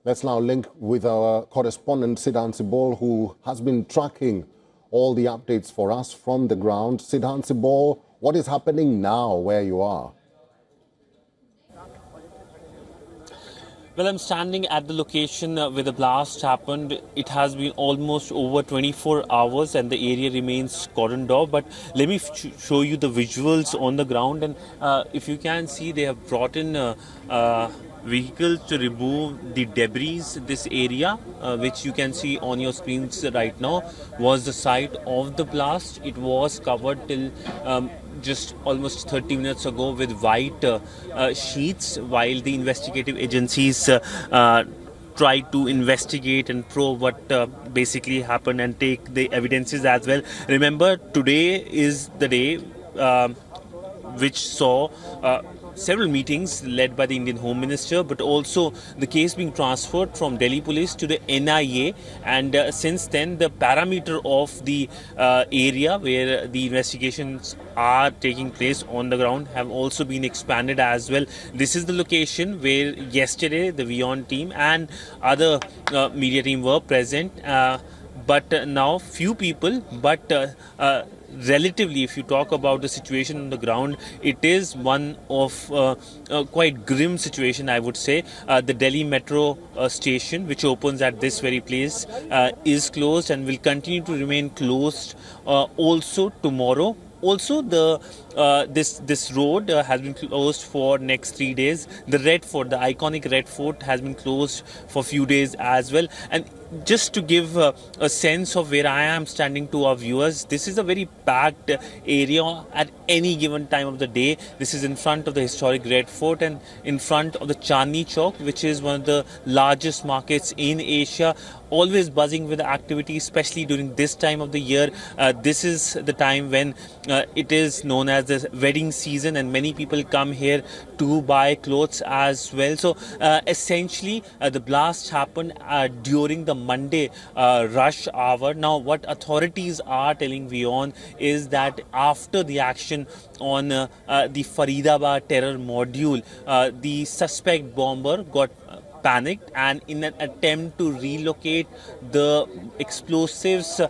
Let's now link with our correspondent, Siddhan Sibol, who has been tracking all the updates for us from the ground. Siddhan Sibol, what is happening now where you are? Well, I'm standing at the location where the blast happened. It has been almost over 24 hours and the area remains cordoned off. But let me show you the visuals on the ground. And if you can see, they have brought in vehicles to remove the debris. This area, which you can see on your screens right now, was the site of the blast. It was covered till just almost 30 minutes ago with white sheets, while the investigative agencies try to investigate and probe what basically happened and take the evidences as well. Remember, today is the day which saw several meetings led by the Indian Home Minister, but also the case being transferred from Delhi Police to the NIA. And since then, the parameter of the area where the investigations are taking place on the ground have also been expanded as well. This is the location where yesterday the WION team and other media team were present. But now few people, but relatively, if you talk about the situation on the ground, it is one of quite grim situation, I would say. The Delhi metro station, which opens at this very place, is closed and will continue to remain closed also tomorrow. Also, this road has been closed for next 3 days. The Red Fort, the iconic Red Fort, has been closed for a few days as well. And just to give a sense of where I am standing to our viewers, this is a very packed area at any given time of the day. This is in front of the historic Red Fort and in front of the Chandni Chowk, which is one of the largest markets in Asia, always buzzing with activity, especially during this time of the year. This is the time when it is known as the wedding season, and many people come here to buy clothes as well. So essentially, the blast happened during the Monday rush hour. Now, what authorities are telling WION is that after the action on the Faridabad terror module, the suspect bomber got panicked, and in an attempt to relocate the explosives,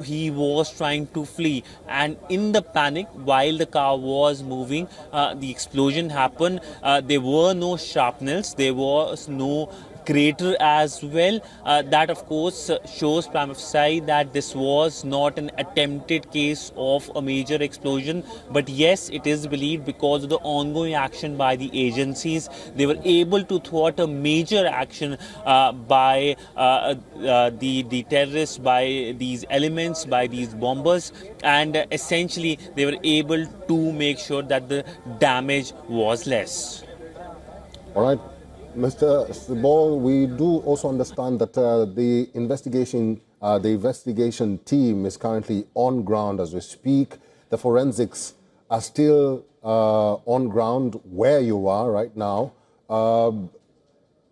he was trying to flee, and in the panic while the car was moving, the explosion happened. There were no shrapnels, there was no crater as well. That of course shows prima facie that this was not an attempted case of a major explosion, but yes, it is believed because of the ongoing action by the agencies, they were able to thwart a major action by the terrorists, by these elements, by these bombers, and essentially they were able to make sure that the damage was less. All right. Mr. Sibol, we do also understand that the investigation team is currently on ground as we speak. The forensics are still on ground where you are right now.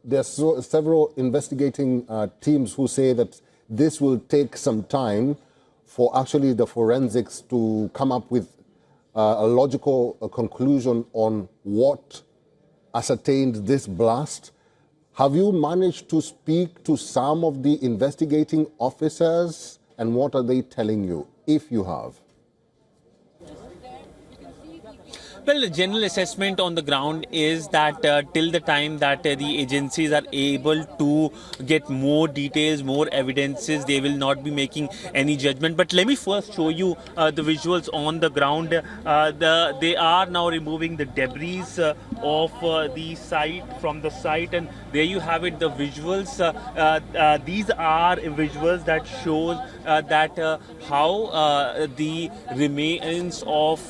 There's several investigating teams who say that this will take some time for actually the forensics to come up with a logical conclusion on what ascertained this blast. Have you managed to speak to some of the investigating officers, and what are they telling you, if you have? Well, the general assessment on the ground is that till the time that the agencies are able to get more details, more evidences, they will not be making any judgment. But let me first show you the visuals on the ground. They are now removing the debris of the site from the site, and there you have it, the visuals. These are visuals that shows that how the remains of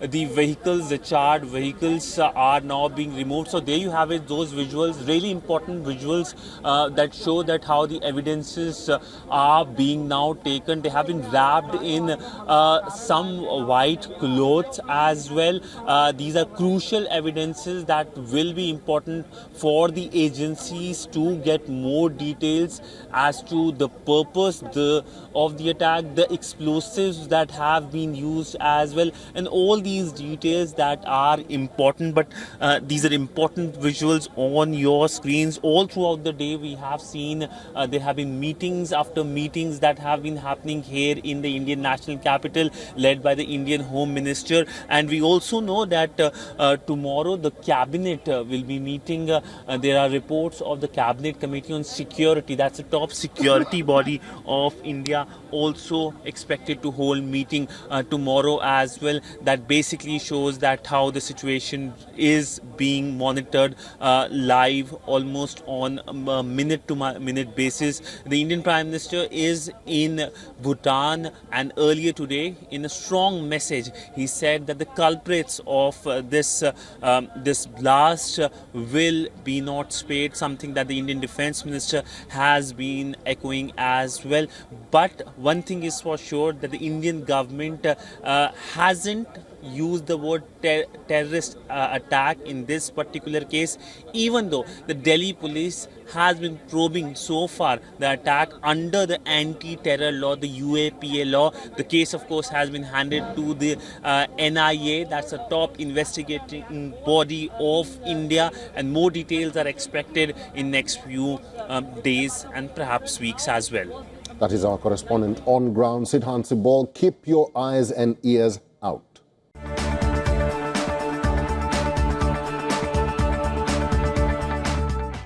the vehicles, the charred vehicles, are now being removed. So there you have it, those visuals, really important visuals that show that how the evidences are being now taken. They have been wrapped in some white clothes as well. These are crucial evidences basis that will be important for the agencies to get more details as to the purpose of the attack, the explosives that have been used as well, and all these details that are important. But these are important visuals on your screens. All throughout the day we have seen there have been meetings after meetings that have been happening here in the Indian national capital, led by the Indian Home Minister. And we also know that tomorrow the cabinet will be meeting. There are reports of the Cabinet Committee on Security, that's the top security body of India, also expected to hold meeting tomorrow as well. That basically shows that how the situation is being monitored live, almost on a minute to minute basis. The Indian Prime Minister is in Bhutan, and earlier today, in a strong message, he said that the culprits of this blast will be not spared, something that the Indian Defence Minister has been echoing as well. But one thing is for sure, that the Indian government hasn't used the word terrorist attack in this particular case, even though the Delhi police has been probing so far the attack under the anti-terror law, the UAPA law. The case, of course, has been handed to the NIA, that's the top investigating body of India, and more details are expected in next few days and perhaps weeks as well. That is our correspondent on ground, Sidhan Sibol. Keep your eyes and ears out.